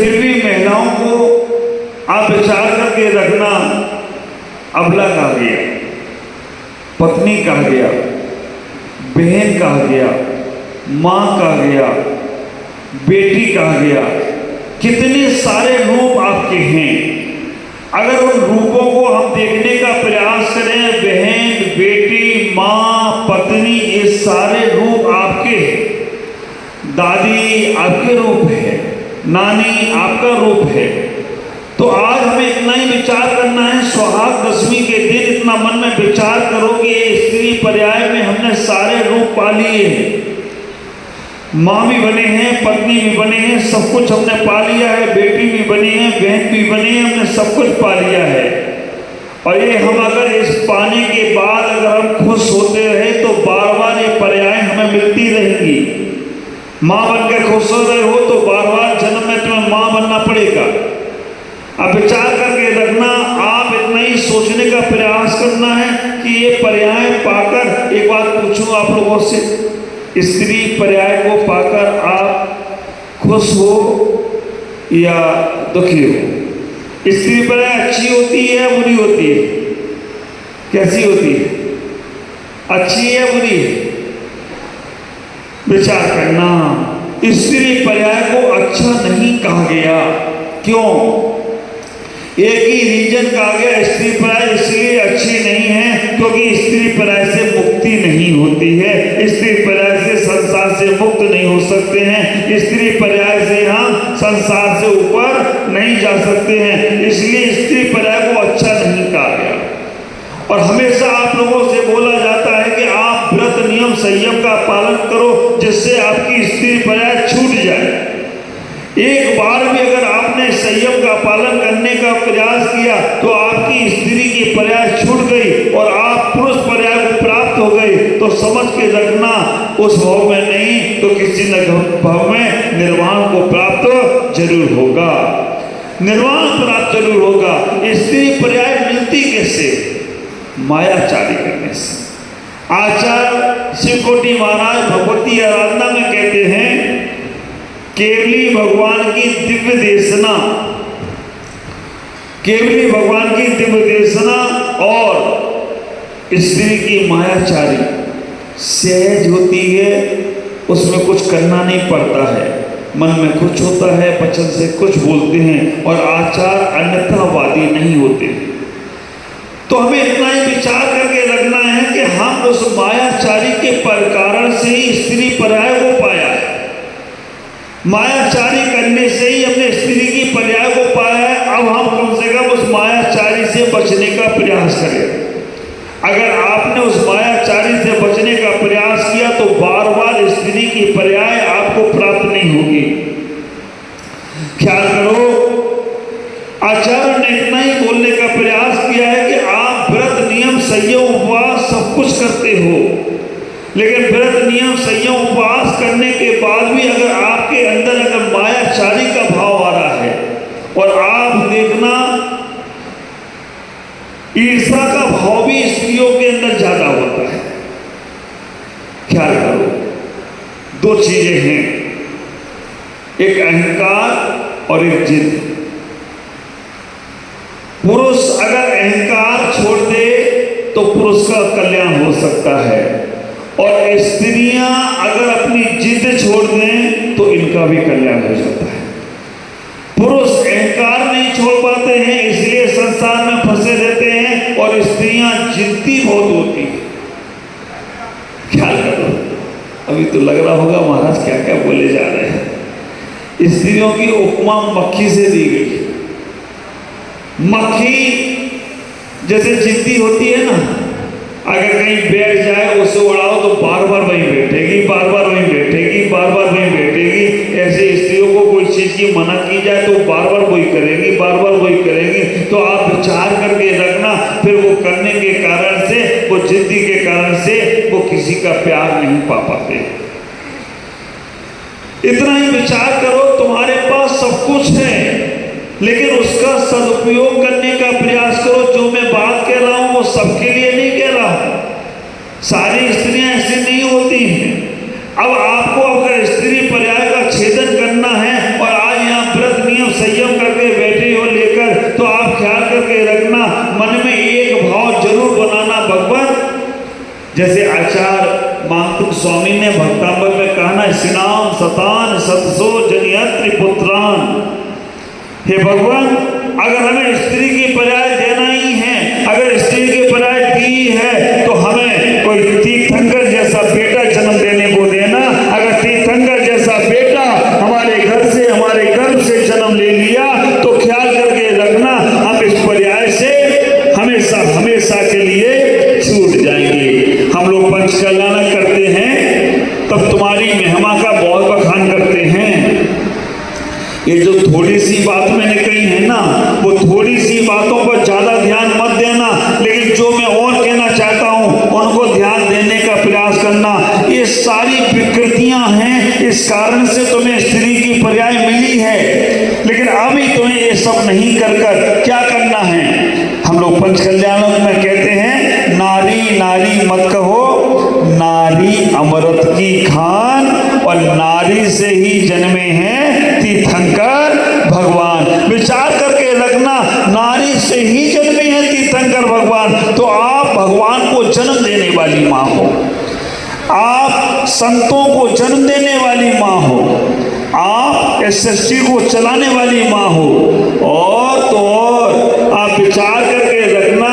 फिर भी महिलाओं को आप विचार करके रखना, अबला कहा गया, पत्नी कहा गया, बहन कहा गया, माँ कहा गया, बेटी कहा गया। कितने सारे रूप आपके हैं। अगर उन रूपों को हम देखने का प्रयास करें, बहन, बेटी, माँ, पत्नी, ये सारे रूप आपके, दादी आपके रूप है, नानी आपका रूप है। तो आज हमें इतना ही विचार करना है, सुहाग दशमी के दिन इतना मन में विचार करो कि स्त्री पर्याय में हमने सारे रूप पा लिए हैं। माँ भी बने हैं, पत्नी भी बने हैं, सब कुछ हमने पा लिया है, बेटी भी बनी है, बहन भी बनी है, हमने सब कुछ पा लिया है। और ये हम अगर इस पाने के बाद अगर हम खुश होते रहे तो बार बार ये पर्याय हमें मिलती रहेंगी। माँ बन के खुश हो रहे हो तो बार बार जन्म में तुम्हें माँ बनना पड़ेगा। अब विचार करके रखना, आप इतना ही सोचने का प्रयास करना है कि ये पर्याय पाकर, एक बात पूछूं आप लोगों से, स्त्री पर्याय को पाकर आप खुश हो या दुखी हो? स्त्री पर्याय अच्छी होती है या बुरी होती है? कैसी होती है? अच्छी है या बुरी है? विचार करना। स्त्री पर्याय को अच्छा नहीं कहा गया। क्यों? एक ही रीजन कहा गया, स्त्री पर्याय इसलिए अच्छी नहीं है क्योंकि स्त्री पर्याय से मुक्ति नहीं होती है। स्त्री पर्याय से संसार से मुक्त नहीं हो सकते हैं। स्त्री पर्याय से हम संसार से ऊपर नहीं जा सकते हैं। इसलिए स्त्री पर्याय को अच्छा नहीं कहा गया। और हमेशा आप लोगों से बोला जाता है कि आप व्रत नियम संयम का पालन करो जिससे आपकी स्त्री पर्याय छूट जाए। एक बार भी अगर आपने संयम का पालन करने का प्रयास किया तो आपकी स्त्री की पर्याय छूट गई और आप पुरुष पर्याय को प्राप्त हो गए, तो समझ के रखना उस भाव में नहीं तो किसी न भाव में निर्वाण को प्राप्त जरूर होगा। निर्वाण प्राप्त जरूर होगा। स्त्री पर्याय मिलती कैसे? मायाचारी करने से। आचार्य शिवकोटि महाराज भगवती आराधना में कहते हैं, केवली भगवान की दिव्य देशना, केवली भगवान की दिव्य देशना और स्त्री की मायाचारी सहज होती है, उसमें कुछ करना नहीं पड़ता है, मन में कुछ होता है, वचन से कुछ बोलते हैं और आचार अन्यथावादी नहीं होते। तो हमें इतना ही विचार करके रखना है कि हम उस मायाचारी के कारण से ही स्त्री पर्याय को पाया है। मायाचारी करने से ही हमने स्त्री की पर्याय को पाया है। अब हम कम से कम उस मायाचारी से बचने का प्रयास करें। अगर आपने उस मायाचारी से बचने का प्रयास किया तो बार बार स्त्री की पर्याय आपको प्राप्त नहीं होगी। ख्याल करो, आचार्य ने इतना ही बोलने का प्रयास किया है कि आप व्रत नियम संयम उपवास सब कुछ करते हो, लेकिन व्रत नियम संयम उपवास करने के बाद भी अगर आपके अंदर अगर मायाचारी का भाव आ रहा है, और आप देखना ईर्ष्या का भाव भी स्त्रियों के अंदर ज्यादा होता है। ख्याल करो, दो चीजें हैं, एक अहंकार और एक जिद। पुरुष अगर अहंकार छोड़ दे तो पुरुष का कल्याण हो सकता है, और स्त्रियां अगर अपनी जिद छोड़ दें तो इनका भी कल्याण हो जाता है। पुरुष अहंकार नहीं छोड़ पाते हैं इसलिए संसार में फंसे रहते हैं, और स्त्रियां जिद्दी बहुत होती हैं। ख्याल करो, अभी तो लग रहा होगा महाराज क्या क्या बोले जा रहे हैं। स्त्रियों की उपमा मक्खी से दी गई। मक्खी जैसे जिद्दी होती है ना, अगर कहीं बैठ जाए उसे उड़ाओ तो बार बार वहीं बैठेगी, बार बार वहीं बैठेगी, बार बार वहीं बैठेगी। ऐसे स्त्रियों को कोई चीज की मना की जाए तो बार बार वही करेगी, बार बार वही करेगी। तो आप विचार करके रखना, फिर वो करने के कारण से, वो जिद्दी के कारण से वो किसी का प्यार नहीं पा पाते। इतना ही विचार करो, तुम्हारे पास सब कुछ है लेकिन उसका सदुपयोग करने का प्रयास करो। जो मैं बात कह रहा हूं वो सबके लिए नहीं कह रहा हूं, सारी स्त्रियां ऐसी नहीं होती हैं। अब आपको अगर स्त्री पर्याय का छेदन करना है और आज यहाँ व्रत नियम स्वामी ने भक्तांबर में कहा ना, स्नाम सतान सतसो जनियत्री पुत्रान। हे भगवान, अगर हमें स्त्री की पर्याय देना ही है, अगर स्त्री की पर्याय दी है तो हमें कोई तीर्थंकर जैसा बेटा जन्म देने को देना। अगर तीर्थंकर जैसा बेटा हमारे घर से, हमारे गर्भ से जन्म ले लिया तो ख्याल करके रखना, हम इस पर्याय से हमेशा हमेशा के लिए छूट जाएंगे। हम लोग पंच कल्याण करते हैं तब तुम्हारी महिमा का बहुत बखान करते हैं। ये जो थोड़ी सी बात मैंने कही है ना, वो थोड़ी सी बातों पर ज्यादा ध्यान मत देना, लेकिन जो मैं और कहना चाहता हूँ उनको ध्यान देने का प्रयास करना। ये सारी विकृतियां हैं, इस कारण से तुम्हें स्त्री की पर्याय मिली है, लेकिन अभी तुम्हें ये सब नहीं कर क्या करना है। हम लोग पंच कल्याणों में कहते हैं, नारी नारी मत कहो, नारी अमृत की खान, और नारी से ही जन्मे हैं तीर्थंकर भगवान। विचार करके रखना, नारी से ही जन्मे हैं तीर्थंकर भगवान, तो आप भगवान को जन्म देने वाली माँ हो, आप संतों को जन्म देने वाली माँ हो, आप एसएसटी को चलाने वाली माँ हो। और तो और आप विचार करके रखना,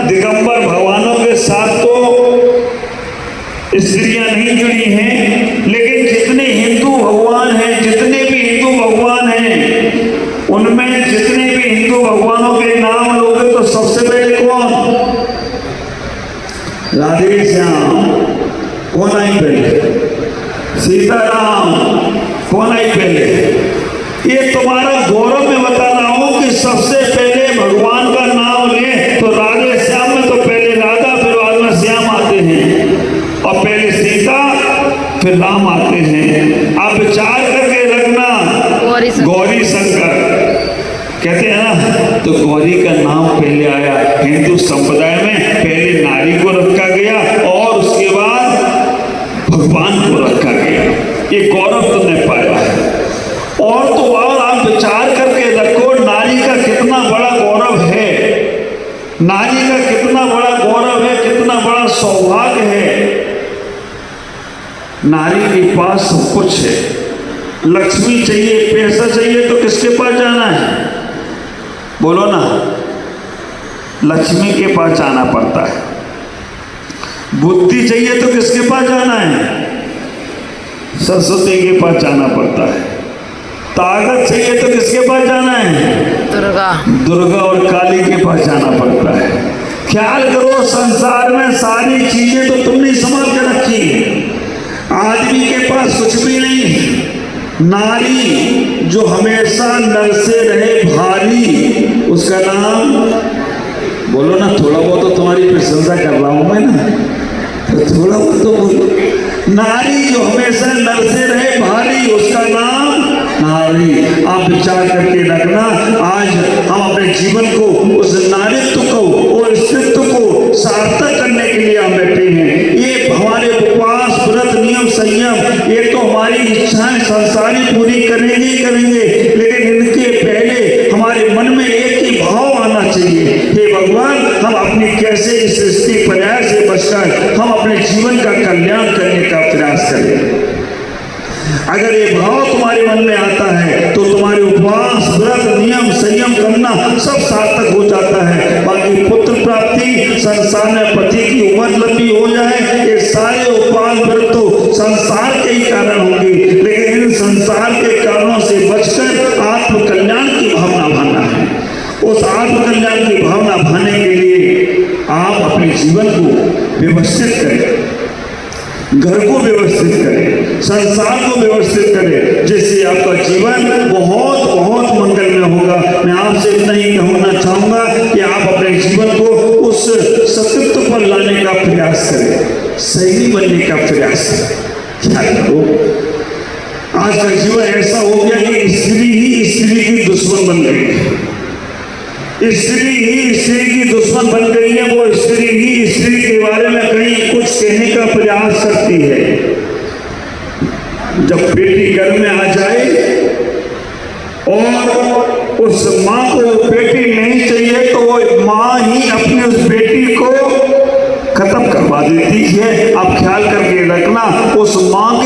दिगंबर भगवानों के साथ तो स्त्रियां नहीं जुड़ी हैं, लेकिन जितने हिंदू भगवान हैं, जितने भी हिंदू भगवान हैं, उनमें जितने भी हिंदू भगवानों के नाम लोगे तो सबसे पहले कौन? राधे श्याम, कौन आई पहले? सीताराम, कौन आई पहले? ये तुम्हारा गौरव में बता रहा हूं कि सबसे पहले भगवान का नाम ले तो राधे श्याम में तो पहले राधा, फिर बाद में श्याम आते हैं, और पहले सीता फिर राम आते हैं। आप विचार करके रखना, गौरी शंकर कहते हैं ना, तो गौरी का नाम पहले आया। हिंदू संप्रदाय में पहले नारी को रखा गया और उसके बाद भगवान को रखा गया। ये गौरव तुमने पाया है। और तो और आप विचार करके रखो, नारी का कितना बड़ा गौरव है, नारी का कितना बड़ा गौरव है, कितना बड़ा सौभाग्य है। नारी के पास सब कुछ है, लक्ष्मी चाहिए, पैसा चाहिए तो किसके पास जाना है? बोलो ना, लक्ष्मी के पास जाना पड़ता है। बुद्धि चाहिए तो किसके पास जाना है? सरस्वती के पास जाना पड़ता है। ताकत चाहिए तो किसके पास जाना है? दुर्गा और काली के पास जाना पड़ता है। ख्याल करो, संसार में सारी चीजें तो तुमने संभाल के रखी, आदमी के पास कुछ भी नहीं। नारी जो हमेशा नर से रहे भारी, उसका नाम बोलो ना। थोड़ा बहुत तो तुम्हारी प्रशंसा कर रहा हूं मैं ना, तो थोड़ा बहुत तो बोलो। नारी जो हमेशा नर से रहे भारी, उसका नाम नारी। आप विचार करके रखना, आज हम अपने जीवन को उस नारीत्व को और स्त्रीत्व को सार्थक करने के लिए हम बैठे हैं। ये हमारे उपवास, व्रत, नियम, संयम, ये तो हमारी इच्छाएं संसारी पूरी करेंगे ही करेंगे, लेकिन इनके पहले हमारे मन में एक ही भाव आना चाहिए, हे भगवान, हम अपनी कैसे इस सृष्टि पर्याय से बचकर हम अपने जीवन का कल्याण करने का प्रयास करें। अगर ये भाव तुम्हारे मन में आता है तो तुम्हारे उपवास, व्रत, नियम, संयम करना सब सार्थक हो जाता है। बाकी पुत्र प्राप्ति, संसार में पति की उम्र लंबी हो जाए, ये सारे उपवास, व्रत तो संसार के ही कारण होंगे, लेकिन इन संसार के कारणों से बचकर आत्म कल्याण की भावना भाना है। उस आत्म कल्याण की भावना भाने के लिए आप अपने जीवन को व्यवस्थित करें, घर को व्यवस्थित करें, संसार को व्यवस्थित करें, जिससे आपका जीवन बहुत बहुत मंगलमय होगा। मैं आपसे इतना ही कहना चाहूंगा कि आप अपने जीवन को उस सत्यत्व पर लाने का प्रयास करें, सही बनने का प्रयास करें। क्या करो, आज का जीवन ऐसा हो गया कि स्त्री ही स्त्री की दुश्मन बन गई है, स्त्री ही स्त्री की दुश्मन बन गई है। वो स्त्री ही स्त्री के बारे में कहीं कुछ कहने का प्रयास करती है। जब बेटी घर में आ जाए और उस माँ को बेटी नहीं चाहिए तो वो माँ ही अपनी उस बेटी को खत्म करवा दीजिए। आप ख्याल करके रखना, उस माँ के